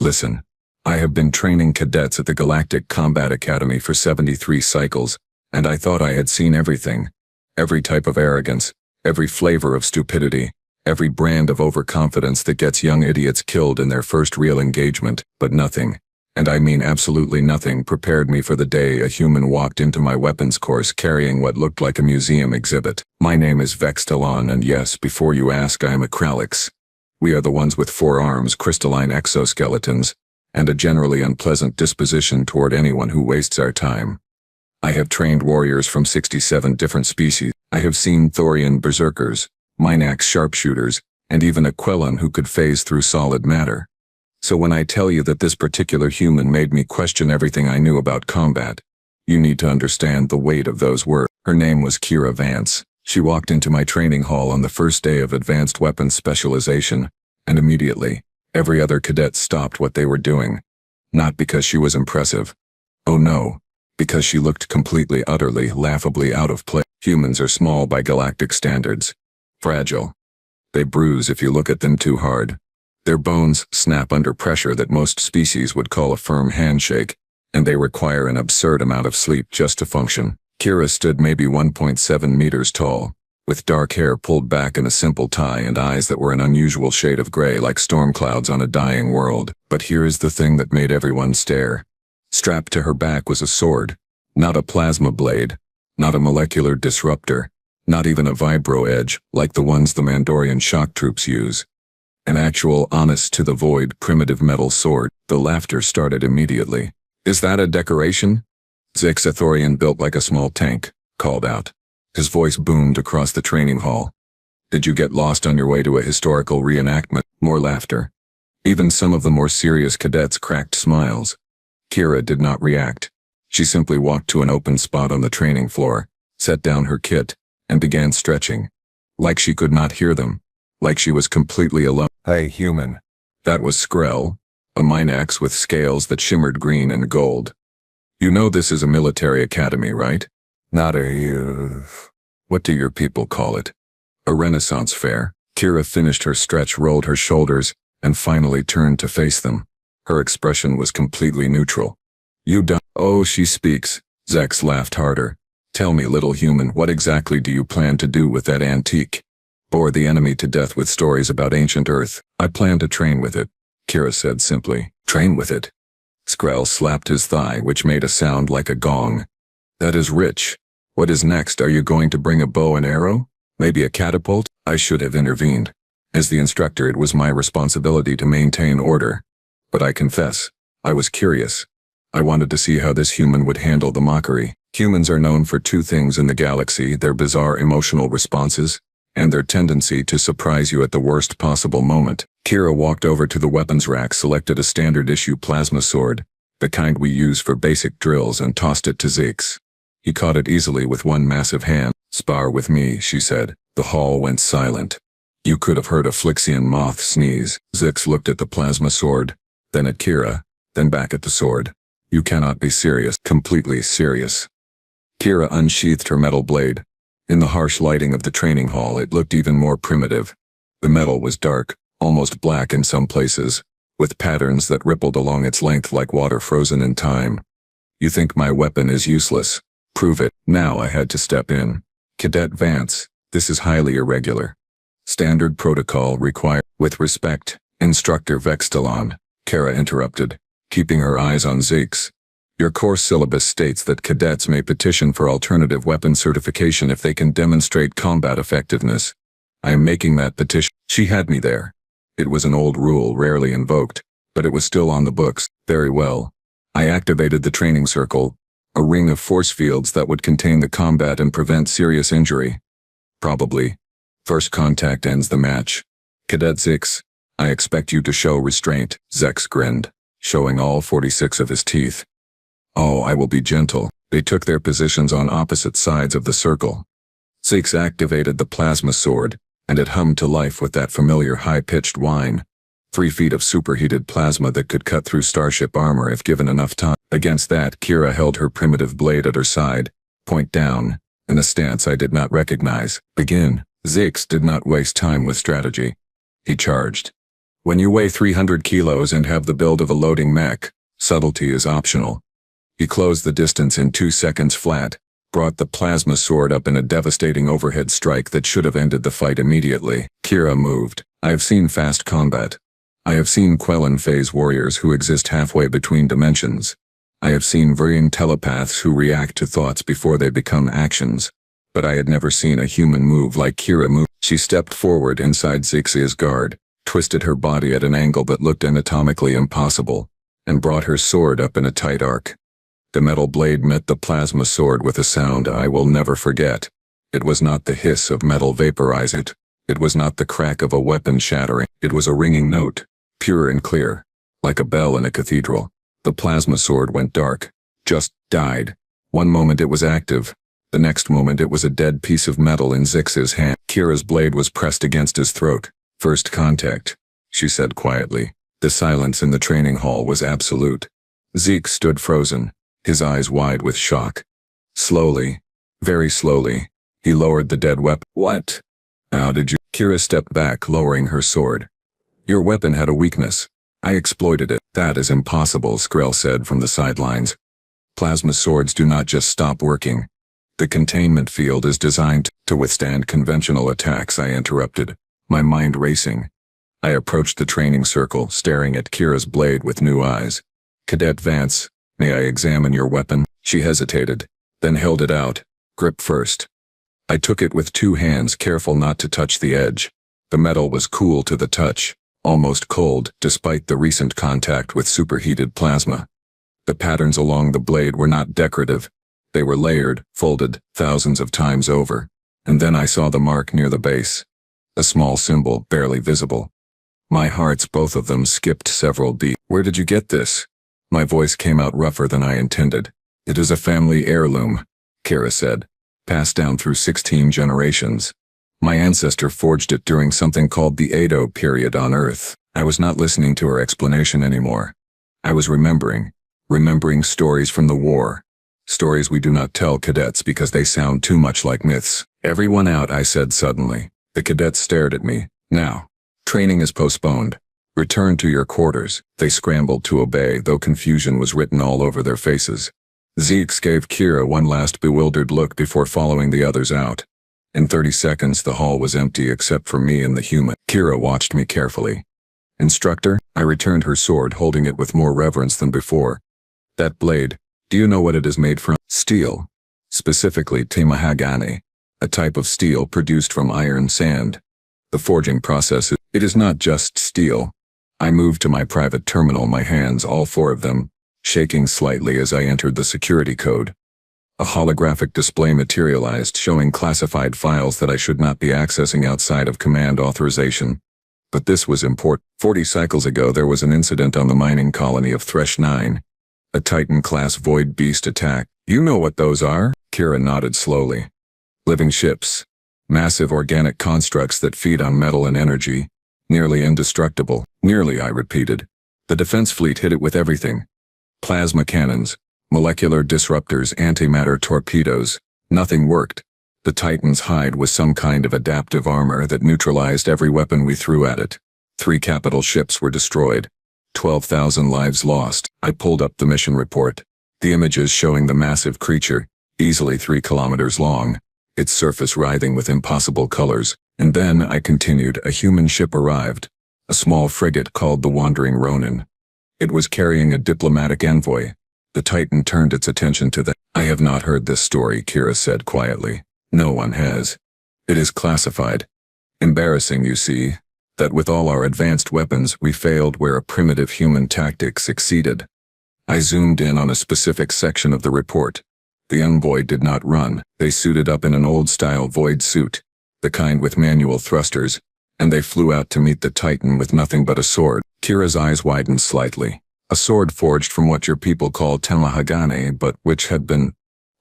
Listen, I have been training cadets at the Galactic Combat Academy for 73 cycles, and I thought I had seen everything. Every type of arrogance, every flavor of stupidity, every brand of overconfidence that gets young idiots killed in their first real engagement, but nothing, and I mean absolutely nothing, prepared me for the day a human walked into my weapons course carrying what looked like a museum exhibit. My name is Vextalon, and yes, before you ask, I am a Kralix. We are the ones with 4 arms, crystalline exoskeletons, and a generally unpleasant disposition toward anyone who wastes our time. I have trained warriors from 67 different species. I have seen Thorian berserkers, Minax sharpshooters, and even a Quellan who could phase through solid matter. So when I tell you that this particular human made me question everything I knew about combat, you need to understand the weight of those words. Her name was Kira Vance. She walked into my training hall on the first day of advanced weapons specialization, and immediately, every other cadet stopped what they were doing. Not because she was impressive. Oh no, because she looked completely, utterly, laughably out of place. Humans are small by galactic standards. Fragile. They bruise if you look at them too hard. Their bones snap under pressure that most species would call a firm handshake, and they require an absurd amount of sleep just to function. Kira stood maybe 1.7 meters tall, with dark hair pulled back in a simple tie and eyes that were an unusual shade of gray like storm clouds on a dying world. But here is the thing that made everyone stare. Strapped to her back was a sword, not a plasma blade, not a molecular disruptor, not even a vibro edge like the ones the Mandorian shock troops use. An actual, honest-to-the-void, primitive metal sword. The laughter started immediately. Is that a decoration? Zix, a Thorian built like a small tank, called out. His voice boomed across the training hall. Did you get lost on your way to a historical reenactment? More laughter. Even some of the more serious cadets cracked smiles. Kira did not react. She simply walked to an open spot on the training floor, set down her kit, and began stretching. Like she could not hear them. Like she was completely alone. Hey, human. That was Skrell, a Minax with scales that shimmered green and gold. You know this is a military academy, right? Not what do your people call it? A Renaissance fair. Kira finished her stretch, rolled her shoulders, and finally turned to face them. Her expression was completely neutral. You don't. Oh, she speaks. Zex laughed harder. Tell me, little human, what exactly do you plan to do with that antique? Bore the enemy to death with stories about ancient Earth. I plan to train with it, Kira said simply. Train with it? Skrell slapped his thigh, which made a sound like a gong. That is rich. What is next? Are you going to bring a bow and arrow? Maybe a catapult? I should have intervened. As the instructor, it was my responsibility to maintain order. But I confess, I was curious. I wanted to see how this human would handle the mockery. Humans are known for 2 things in the galaxy: their bizarre emotional responses, and their tendency to surprise you at the worst possible moment. Kira walked over to the weapons rack, selected a standard-issue plasma sword, the kind we use for basic drills, and tossed it to Zix. He caught it easily with one massive hand. Spar with me, she said. The hall went silent. You could have heard a Flixian moth sneeze. Zix looked at the plasma sword, then at Kira, then back at the sword. You cannot be serious. Completely serious. Kira unsheathed her metal blade. In the harsh lighting of the training hall, it looked even more primitive. The metal was dark, almost black in some places, with patterns that rippled along its length like water frozen in time. You think my weapon is useless? Prove it. Now I had to step in. Cadet Vance, this is highly irregular. Standard protocol required. With respect, Instructor Vextalon, Kara interrupted, keeping her eyes on Zix. Your course syllabus states that cadets may petition for alternative weapon certification if they can demonstrate combat effectiveness. I am making that petition. She had me there. It was an old rule rarely invoked, but it was still on the books. Very well. I activated the training circle, a ring of force fields that would contain the combat and prevent serious injury. Probably. First contact ends the match. Cadet Zix, I expect you to show restraint. Zex grinned, showing all 46 of his teeth. Oh, I will be gentle. They took their positions on opposite sides of the circle. Zix activated the plasma sword, and it hummed to life with that familiar high-pitched whine. 3 feet of superheated plasma that could cut through starship armor if given enough time. Against that, Kira held her primitive blade at her side, point down, in a stance I did not recognize. Begin. Zix did not waste time with strategy. He charged. When you weigh 300 kilos and have the build of a loading mech, subtlety is optional. He closed the distance in 2 seconds flat, brought the plasma sword up in a devastating overhead strike that should have ended the fight immediately. Kira moved. I have seen fast combat. I have seen Quellan phase warriors who exist halfway between dimensions. I have seen varying telepaths who react to thoughts before they become actions. But I had never seen a human move like Kira move. She stepped forward inside Zixia's guard, twisted her body at an angle that looked anatomically impossible, and brought her sword up in a tight arc. The metal blade met the plasma sword with a sound I will never forget. It was not the hiss of metal vaporizing. It was not the crack of a weapon shattering. It was a ringing note, pure and clear, like a bell in a cathedral. The plasma sword went dark, just died. One moment it was active, the next moment it was a dead piece of metal in Zixia's hand. Kira's blade was pressed against his throat. First contact, she said quietly. The silence in the training hall was absolute. Zeke stood frozen, his eyes wide with shock. Slowly, very slowly, he lowered the dead weapon. What? How did you? Kira stepped back, lowering her sword. Your weapon had a weakness. I exploited it. That is impossible, Skrill said from the sidelines. Plasma swords do not just stop working. The containment field is designed to withstand conventional attacks, I interrupted, my mind racing. I approached the training circle, staring at Kira's blade with new eyes. Cadet Vance, may I examine your weapon? She hesitated, then held it out, grip first. I took it with 2 hands, careful not to touch the edge. The metal was cool to the touch, almost cold, despite the recent contact with superheated plasma. The patterns along the blade were not decorative. They were layered, folded, thousands of times over. And then I saw the mark near the base. A small symbol, barely visible. My hearts, both of them, skipped several beats. Where did you get this? My voice came out rougher than I intended. It is a family heirloom, Kira said, passed down through 16 generations. My ancestor forged it during something called the Edo period on Earth. I was not listening to her explanation anymore. I was remembering stories from the war. Stories we do not tell cadets because they sound too much like myths. Everyone out, I said suddenly. The cadets stared at me. Now. Training is postponed. Return to your quarters. They scrambled to obey, though confusion was written all over their faces. Zeke gave Kira one last bewildered look before following the others out. In 30 seconds the hall was empty except for me and the human. Kira watched me carefully. Instructor, I returned her sword, holding it with more reverence than before. That blade, do you know what it is made from? Steel. Specifically Temahagane, a type of steel produced from iron sand. The forging process, it is not just steel. I moved to my private terminal, my hands, all 4 of them, shaking slightly as I entered the security code. A holographic display materialized, showing classified files that I should not be accessing outside of command authorization. But this was important. 40 cycles ago there was an incident on the mining colony of Thresh 9. A Titan-class void beast attack. You know what those are? Kira nodded slowly. Living ships. Massive organic constructs that feed on metal and energy. Nearly indestructible. Nearly, I repeated. The defense fleet hit it with everything. Plasma cannons, molecular disruptors, antimatter torpedoes. Nothing worked. The Titan's hide was some kind of adaptive armor that neutralized every weapon we threw at it. 3 capital ships were destroyed. 12,000 lives lost. I pulled up the mission report. The images showing the massive creature, easily 3 kilometers long, its surface writhing with impossible colors. And then, I continued, a human ship arrived. A small frigate called the Wandering Ronin. It was carrying a diplomatic envoy. The Titan turned its attention to the... I have not heard this story, Kira said quietly. No one has. It is classified. Embarrassing, you see, that with all our advanced weapons we failed where a primitive human tactic succeeded. I zoomed in on a specific section of the report. The envoy did not run. They suited up in an old-style void suit, the kind with manual thrusters, and they flew out to meet the Titan with nothing but a sword. Kira's eyes widened slightly. A sword forged from what your people call Temahagane, but which had been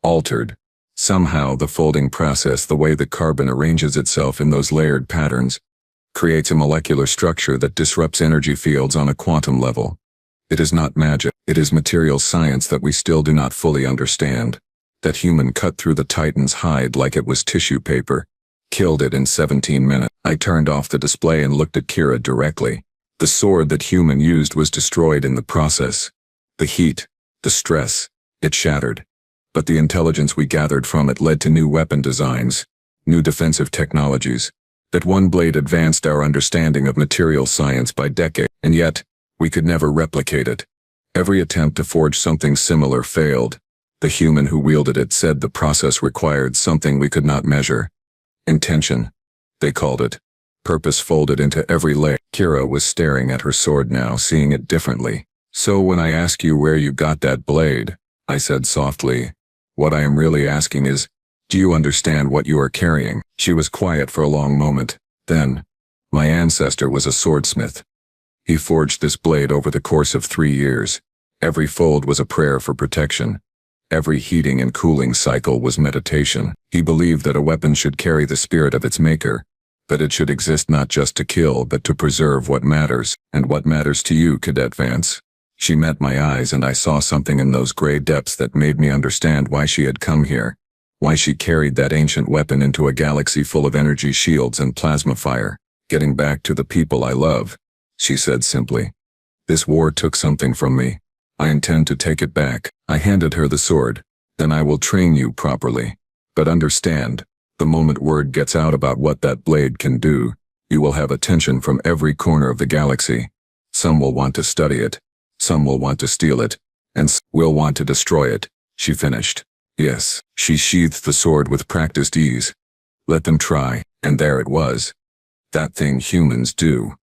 altered. Somehow the folding process, the way the carbon arranges itself in those layered patterns, creates a molecular structure that disrupts energy fields on a quantum level. It is not magic. It is material science that we still do not fully understand. That human cut through the Titan's hide like it was tissue paper. Killed it in 17 minutes. I turned off the display and looked at Kira directly. The sword that human used was destroyed in the process. The heat, the stress, it shattered. But the intelligence we gathered from it led to new weapon designs, new defensive technologies. That one blade advanced our understanding of material science by decades, and yet, we could never replicate it. Every attempt to forge something similar failed. The human who wielded it said the process required something we could not measure. Intention, they called it. Purpose folded into every layer. Kira was staring at her sword now, seeing it differently. So when I ask you where you got that blade, I said softly, what I am really asking is, do you understand what you are carrying? She was quiet for a long moment. Then, my ancestor was a swordsmith. He forged this blade over the course of 3 years. Every fold was a prayer for protection. Every heating and cooling cycle was meditation. He believed that a weapon should carry the spirit of its maker, that it should exist not just to kill but to preserve what matters. And what matters to you, Cadet Vance? She met my eyes and I saw something in those gray depths that made me understand why she had come here. Why she carried that ancient weapon into a galaxy full of energy shields and plasma fire. Getting back to the people I love, she said simply. This war took something from me. I intend to take it back. I handed her the sword. Then I will train you properly. But understand, the moment word gets out about what that blade can do, you will have attention from every corner of the galaxy. Some will want to study it. Some will want to steal it. And some will want to destroy it, she finished. Yes, she sheathed the sword with practiced ease. Let them try, and there it was. That thing humans do.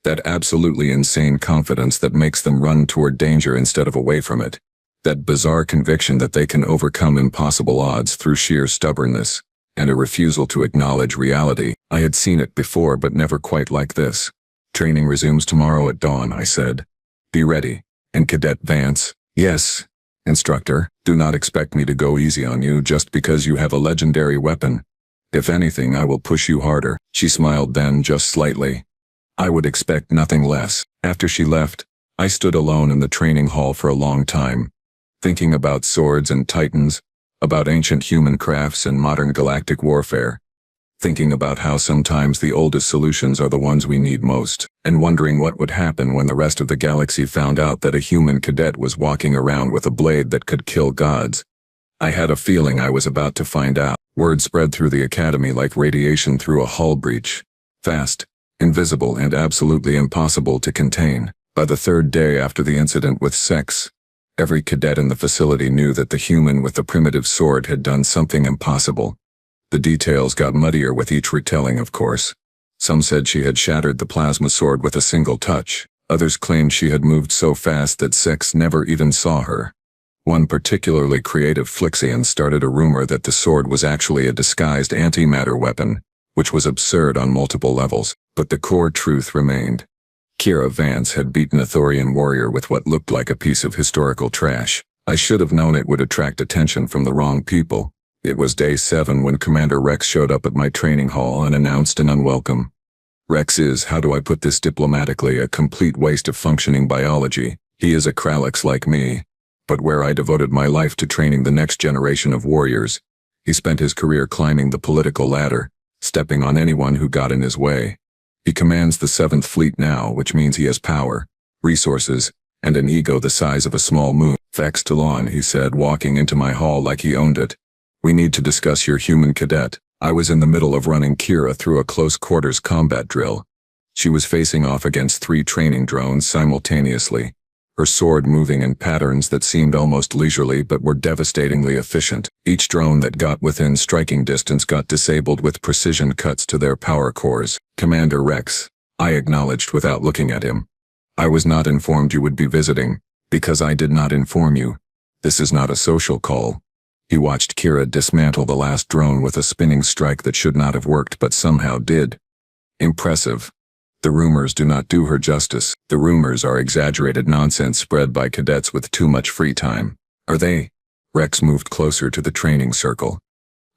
That absolutely insane confidence that makes them run toward danger instead of away from it. That bizarre conviction that they can overcome impossible odds through sheer stubbornness, and a refusal to acknowledge reality. I had seen it before but never quite like this. Training resumes tomorrow at dawn, I said. Be ready. And Cadet Vance? Yes. Instructor, do not expect me to go easy on you just because you have a legendary weapon. If anything, I will push you harder. She smiled then, just slightly. I would expect nothing less. After she left, I stood alone in the training hall for a long time, thinking about swords and titans, about ancient human crafts and modern galactic warfare, thinking about how sometimes the oldest solutions are the ones we need most, and wondering what would happen when the rest of the galaxy found out that a human cadet was walking around with a blade that could kill gods. I had a feeling I was about to find out. Word spread through the academy like radiation through a hull breach. Fast, invisible, and absolutely impossible to contain. By the 3rd day after the incident with Sex, every cadet in the facility knew that the human with the primitive sword had done something impossible. The details got muddier with each retelling, of course. Some said she had shattered the plasma sword with a single touch. Others claimed she had moved so fast that Sex never even saw her. One particularly creative Flixian started a rumor that the sword was actually a disguised antimatter weapon, which was absurd on multiple levels, but the core truth remained. Kira Vance had beaten a Thorian warrior with what looked like a piece of historical trash. I should have known it would attract attention from the wrong people. It was day 7 when Commander Rex showed up at my training hall and announced an unwelcome. Rex is, how do I put this diplomatically, a complete waste of functioning biology. He is a Kralix like me. But where I devoted my life to training the next generation of warriors, he spent his career climbing the political ladder, stepping on anyone who got in his way. He commands the 7th Fleet now, which means he has power, resources, and an ego the size of a small moon. Vex Talon, he said, walking into my hall like he owned it. We need to discuss your human cadet. I was in the middle of running Kira through a close-quarters combat drill. She was facing off against 3 training drones simultaneously, her sword moving in patterns that seemed almost leisurely but were devastatingly efficient. Each drone that got within striking distance got disabled with precision cuts to their power cores. Commander Rex, I acknowledged without looking at him. I was not informed you would be visiting, because I did not inform you. This is not a social call. He watched Kira dismantle the last drone with a spinning strike that should not have worked but somehow did. Impressive. The rumors do not do her justice. The rumors are exaggerated nonsense spread by cadets with too much free time. Are they? Rex moved closer to the training circle.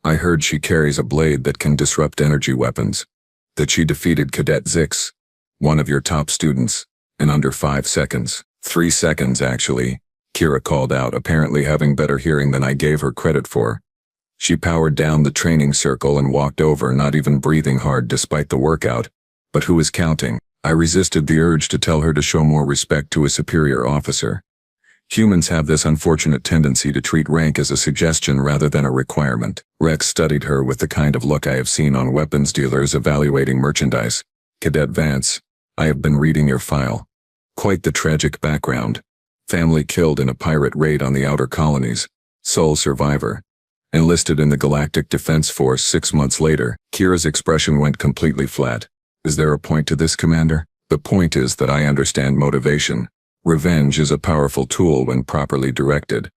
I heard she carries a blade that can disrupt energy weapons. That she defeated Cadet Zix, one of your top students, in under 5 seconds. 3 seconds, actually. Kira called out, apparently having better hearing than I gave her credit for. She powered down the training circle and walked over, not even breathing hard despite the workout. But who is counting? I resisted the urge to tell her to show more respect to a superior officer. Humans have this unfortunate tendency to treat rank as a suggestion rather than a requirement. Rex studied her with the kind of look I have seen on weapons dealers evaluating merchandise. Cadet Vance, I have been reading your file. Quite the tragic background. Family killed in a pirate raid on the outer colonies. Sole survivor. Enlisted in the Galactic Defense Force 6 months later. Kira's expression went completely flat. Is there a point to this, Commander? The point is that I understand motivation. Revenge is a powerful tool when properly directed.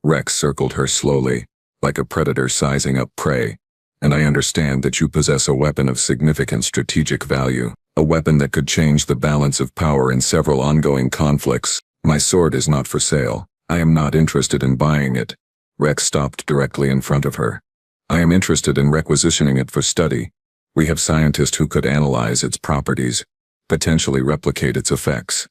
Rex circled her slowly, like a predator sizing up prey. And I understand that you possess a weapon of significant strategic value. A weapon that could change the balance of power in several ongoing conflicts. My sword is not for sale. I am not interested in buying it. Rex stopped directly in front of her. I am interested in requisitioning it for study. We have scientists who could analyze its properties, potentially replicate its effects.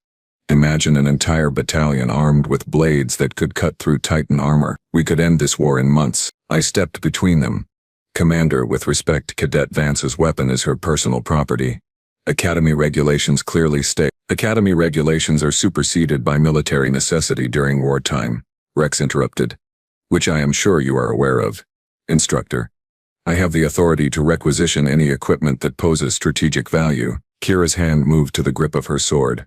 Imagine an entire battalion armed with blades that could cut through Titan armor. We could end this war in months. I stepped between them. Commander, with respect, Cadet Vance's weapon is her personal property. Academy regulations clearly state, Academy regulations are superseded by military necessity during wartime. Rex interrupted. Which I am sure you are aware of. Instructor. I have the authority to requisition any equipment that poses strategic value. Kira's hand moved to the grip of her sword.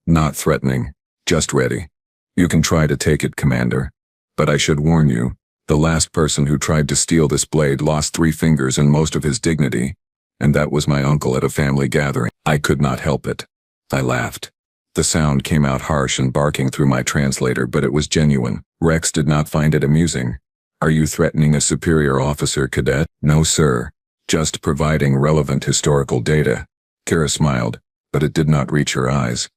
Not threatening, just ready. You can try to take it, Commander. But I should warn you, the last person who tried to steal this blade lost 3 fingers and most of his dignity. And that was my uncle at a family gathering. I could not help it. I laughed. The sound came out harsh and barking through my translator, but it was genuine. Rex did not find it amusing. Are you threatening a superior officer, Cadet? No, sir. Just providing relevant historical data. Kira smiled, but it did not reach her eyes.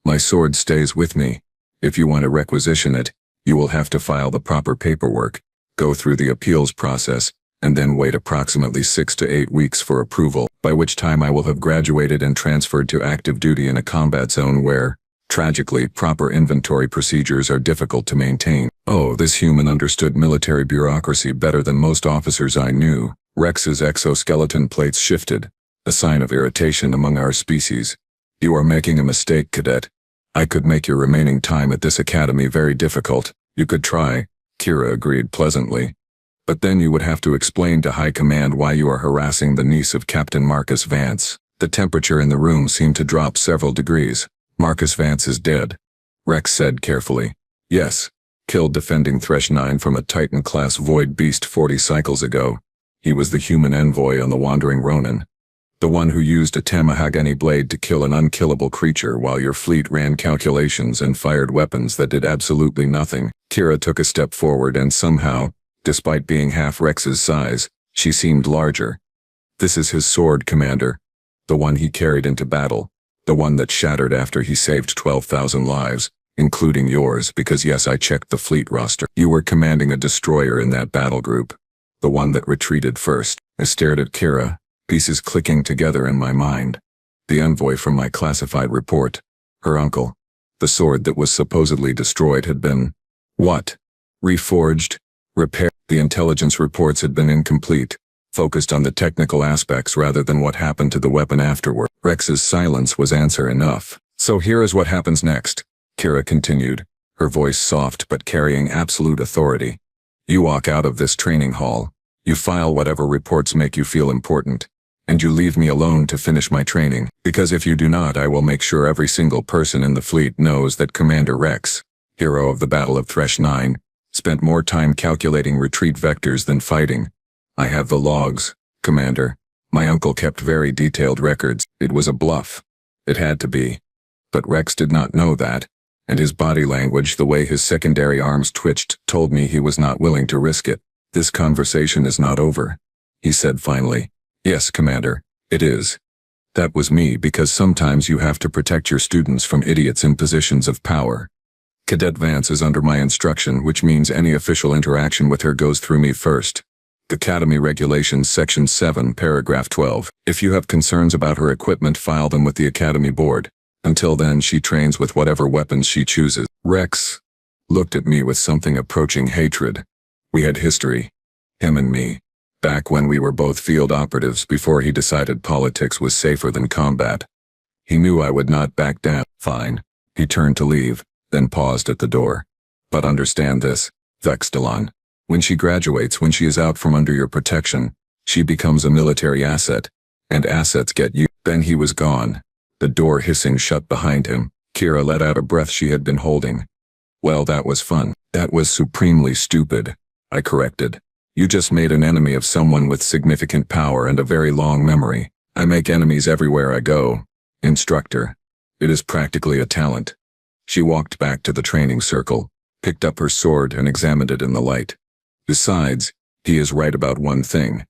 My sword stays with me. If you want to requisition it, you will have to file the proper paperwork, go through the appeals process, and then wait approximately 6 to 8 weeks for approval, by which time I will have graduated and transferred to active duty in a combat zone where, tragically, proper inventory procedures are difficult to maintain. Oh, this human understood military bureaucracy better than most officers I knew. Rex's exoskeleton plates shifted, a sign of irritation among our species. You are making a mistake, Cadet. I could make your remaining time at this academy very difficult. You could try, Kira agreed pleasantly. But then you would have to explain to High Command why you are harassing the niece of Captain Marcus Vance. The temperature in the room seemed to drop several degrees. Marcus Vance is dead, Rex said carefully. Yes, killed defending Thresh 9 from a Titan-class void beast 40 cycles ago. He was the human envoy on the Wandering Ronin. The one who used a Tamahagani blade to kill an unkillable creature while your fleet ran calculations and fired weapons that did absolutely nothing. Kira took a step forward and somehow, despite being half Rex's size, she seemed larger. This is his sword, Commander. The one he carried into battle. The one that shattered after he saved 12,000 lives, including yours, because yes, I checked the fleet roster. You were commanding a destroyer in that battle group. The one that retreated first. I stared at Kira, pieces clicking together in my mind. The envoy from my classified report. Her uncle. The sword that was supposedly destroyed had been... what? Reforged? Repaired? The intelligence reports had been incomplete, focused on the technical aspects rather than what happened to the weapon afterward. Rex's silence was answer enough. So here is what happens next, Kira continued, her voice soft but carrying absolute authority. You walk out of this training hall. You file whatever reports make you feel important. And you leave me alone to finish my training, because if you do not, I will make sure every single person in the fleet knows that Commander Rex, hero of the Battle of Thresh 9, spent more time calculating retreat vectors than fighting. I have the logs, Commander. My uncle kept very detailed records. It was a bluff. It had to be. But Rex did not know that, and his body language, the way his secondary arms twitched, told me he was not willing to risk it. This conversation is not over, he said finally. Yes, Commander, it is. That was me, because sometimes you have to protect your students from idiots in positions of power. Cadet Vance is under my instruction, which means any official interaction with her goes through me first. Academy Regulations Section 7, Paragraph 12. If you have concerns about her equipment, file them with the Academy Board. Until then, she trains with whatever weapons she chooses. Rex looked at me with something approaching hatred. We had history, him and me. Back when we were both field operatives before he decided politics was safer than combat. He knew I would not back down. Fine. He turned to leave, then paused at the door. But understand this, Vextalon. When she graduates, when she is out from under your protection, she becomes a military asset. And assets get you. Then he was gone. The door hissing shut behind him. Kira let out a breath she had been holding. Well, that was fun. That was supremely stupid, I corrected. You just made an enemy of someone with significant power and a very long memory. I make enemies everywhere I go. Instructor. It is practically a talent. She walked back to the training circle, picked up her sword and examined it in the light. Besides, he is right about one thing.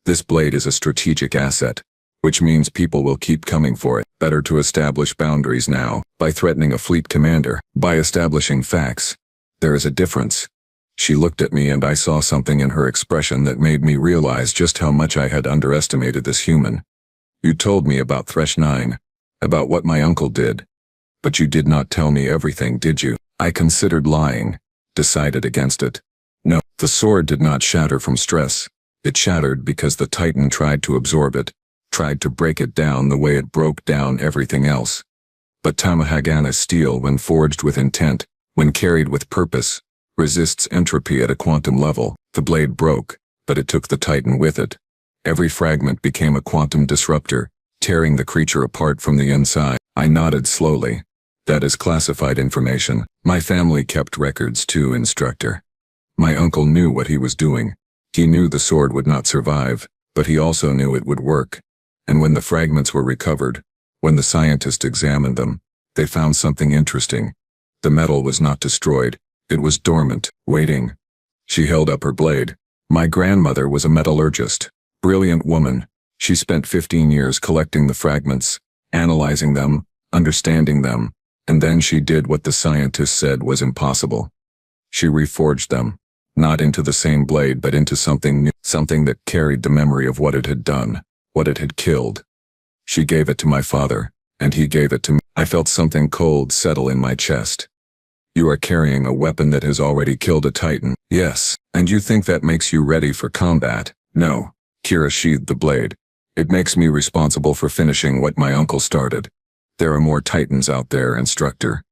This blade is a strategic asset, which means people will keep coming for it. Better to establish boundaries now, by threatening a fleet commander, by establishing facts. There is a difference. She looked at me and I saw something in her expression that made me realize just how much I had underestimated this human. You told me about Thresh 9, about what my uncle did. But you did not tell me everything, did you? I considered lying, decided against it. No, the sword did not shatter from stress. It shattered because the Titan tried to absorb it, tried to break it down the way it broke down everything else. But Tamahagana steel, when forged with intent, when carried with purpose, resists entropy at a quantum level. The blade broke, but it took the Titan with it. Every fragment became a quantum disruptor, tearing the creature apart from the inside. I nodded slowly. That is classified information. My family kept records too, Instructor. My uncle knew what he was doing. He knew the sword would not survive, but he also knew it would work. And when the fragments were recovered, when the scientists examined them, they found something interesting. The metal was not destroyed. It was dormant, waiting. She held up her blade. My grandmother was a metallurgist. Brilliant woman. She spent 15 years collecting the fragments, analyzing them, understanding them, and then she did what the scientists said was impossible. She reforged them, not into the same blade but into something new, something that carried the memory of what it had done, what it had killed. She gave it to my father, and he gave it to me. I felt something cold settle in my chest. You are carrying a weapon that has already killed a Titan. Yes, and you think that makes you ready for combat? No. Kira sheathed the blade. It makes me responsible for finishing what my uncle started. There are more Titans out there, Instructor.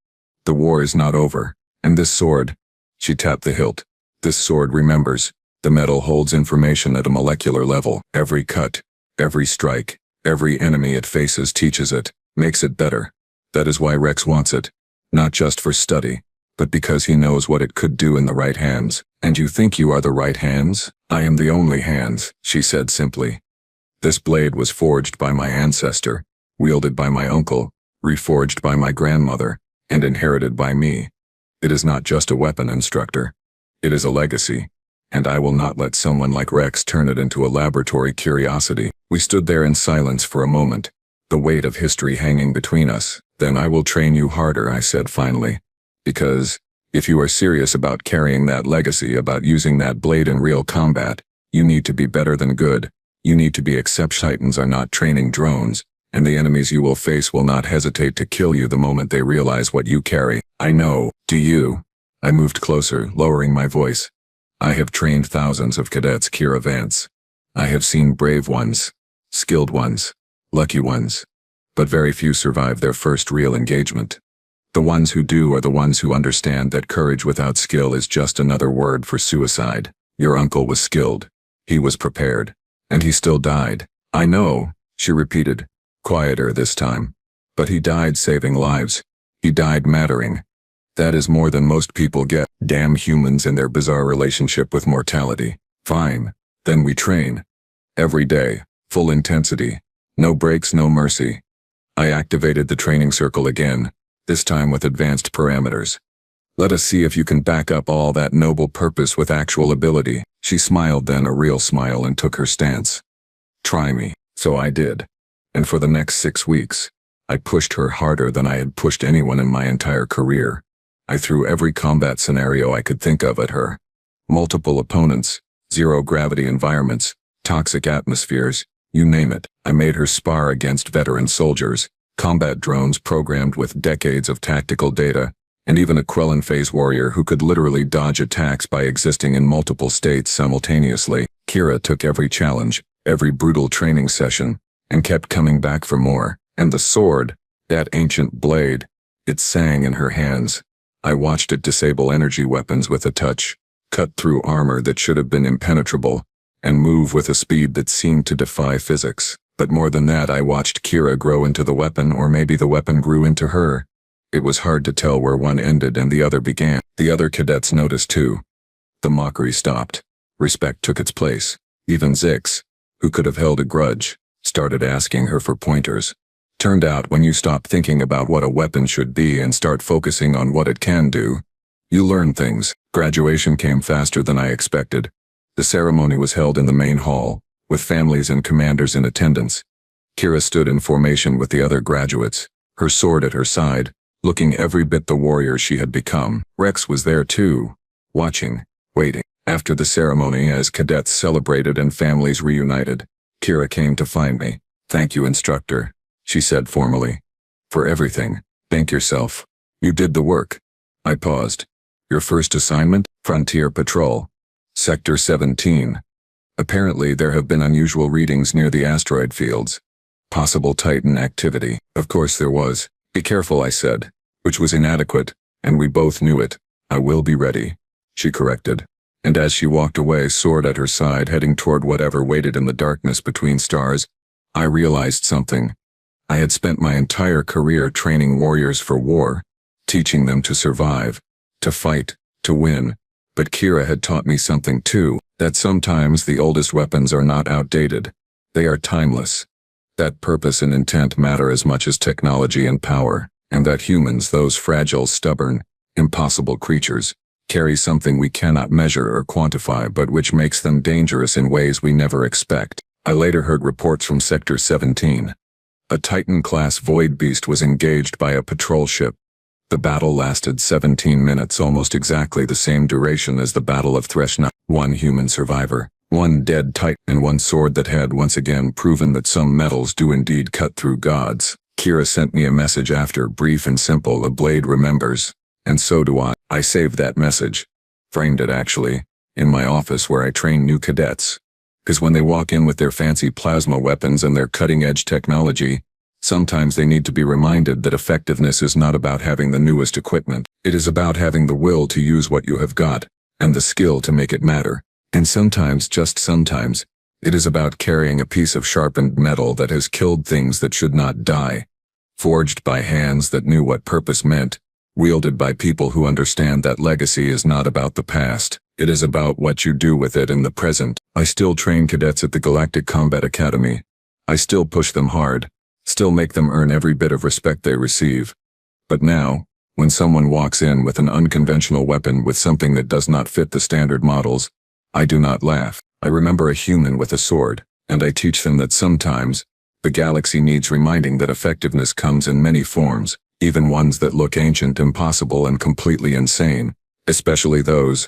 The war is not over, and this sword, she tapped the hilt. This sword remembers. The metal holds information at a molecular level. Every cut, every strike, every enemy it faces teaches it, makes it better. That is why Rex wants it. Not just for study, but because he knows what it could do in the right hands. And you think you are the right hands? I am the only hands, she said simply. This blade was forged by my ancestor, wielded by my uncle, reforged by my grandmother, and inherited by me. It is not just a weapon, Instructor. It is a legacy. And I will not let someone like Rex turn it into a laboratory curiosity. We stood there in silence for a moment, the weight of history hanging between us. Then I will train you harder, I said finally. Because, if you are serious about carrying that legacy, about using that blade in real combat, you need to be better than good. You need to be exceptional. Titans are not training drones, and the enemies you will face will not hesitate to kill you the moment they realize what you carry. I know. Do you? I moved closer, lowering my voice. I have trained thousands of cadets, Kira Vance. I have seen brave ones, skilled ones, lucky ones. But very few survive their first real engagement. The ones who do are the ones who understand that courage without skill is just another word for suicide. Your uncle was skilled. He was prepared. And he still died. I know, she repeated, quieter this time. But he died saving lives. He died mattering. That is more than most people get. Damn humans and their bizarre relationship with mortality. Fine. Then we train. Every day. Full intensity. No breaks, no mercy. I activated the training circle again, this time with advanced parameters. Let us see if you can back up all that noble purpose with actual ability. She smiled then, a real smile, and took her stance. Try me. So I did. And for the next 6 weeks, I pushed her harder than I had pushed anyone in my entire career. I threw every combat scenario I could think of at her. Multiple opponents, zero-gravity environments, toxic atmospheres, you name it. I made her spar against veteran soldiers, combat drones programmed with decades of tactical data, and even a Krellin phase warrior who could literally dodge attacks by existing in multiple states simultaneously. Kira took every challenge, every brutal training session, and kept coming back for more. And the sword, That ancient blade. It sang in her hands. I watched it disable energy weapons with a touch, cut through armor that should have been impenetrable, and move with a speed that seemed to defy physics. But more than that, I watched Kira grow into the weapon, or maybe the weapon grew into her. It was hard to tell where one ended and the other began. The other cadets noticed too. The mockery stopped. Respect took its place. Even Zix, who could have held a grudge, started asking her for pointers. Turned out when you stop thinking about what a weapon should be and start focusing on what it can do, you learn things. Graduation came faster than I expected. The ceremony was held in the main hall, with families and commanders in attendance. Kira stood in formation with the other graduates, her sword at her side, looking every bit the warrior she had become. Rex was there too, watching, waiting. After the ceremony, as cadets celebrated and families reunited, Kira came to find me. "Thank you, Instructor," she said formally. "For everything. Thank yourself. You did the work." I paused. "Your first assignment? Frontier Patrol. Sector 17. Apparently there have been unusual readings near the asteroid fields. Possible Titan activity." "Of course there was. Be careful," I said, which was inadequate, and we both knew it. "I will be ready," she corrected. And as she walked away, sword at her side, heading toward whatever waited in the darkness between stars, I realized something. I had spent my entire career training warriors for war, teaching them to survive, to fight, to win. But Kira had taught me something too, that sometimes the oldest weapons are not outdated. They are timeless. That purpose and intent matter as much as technology and power, and that humans, those fragile, stubborn, impossible creatures, carry something we cannot measure or quantify, but which makes them dangerous in ways we never expect. I later heard reports from Sector 17. A Titan-class void beast was engaged by a patrol ship. The battle lasted 17 minutes, almost exactly the same duration as the Battle of Threshna. One human survivor, one dead Titan, and one sword that had once again proven that some metals do indeed cut through gods. Kira sent me a message after, brief and simple: "A blade remembers." And so do I. I saved that message. Framed it, actually, in my office where I train new cadets. Because when they walk in with their fancy plasma weapons and their cutting-edge technology, sometimes they need to be reminded that effectiveness is not about having the newest equipment. It is about having the will to use what you have got, and the skill to make it matter. And sometimes, just sometimes, it is about carrying a piece of sharpened metal that has killed things that should not die. Forged by hands that knew what purpose meant. Wielded by people who understand that legacy is not about the past. It is about what you do with it in the present. I still train cadets at the Galactic Combat Academy. I still push them hard. Still make them earn every bit of respect they receive. But now, when someone walks in with an unconventional weapon, with something that does not fit the standard models, I do not laugh. I remember a human with a sword, and I teach them that sometimes, the galaxy needs reminding that effectiveness comes in many forms. Even ones that look ancient, impossible, and completely insane, especially those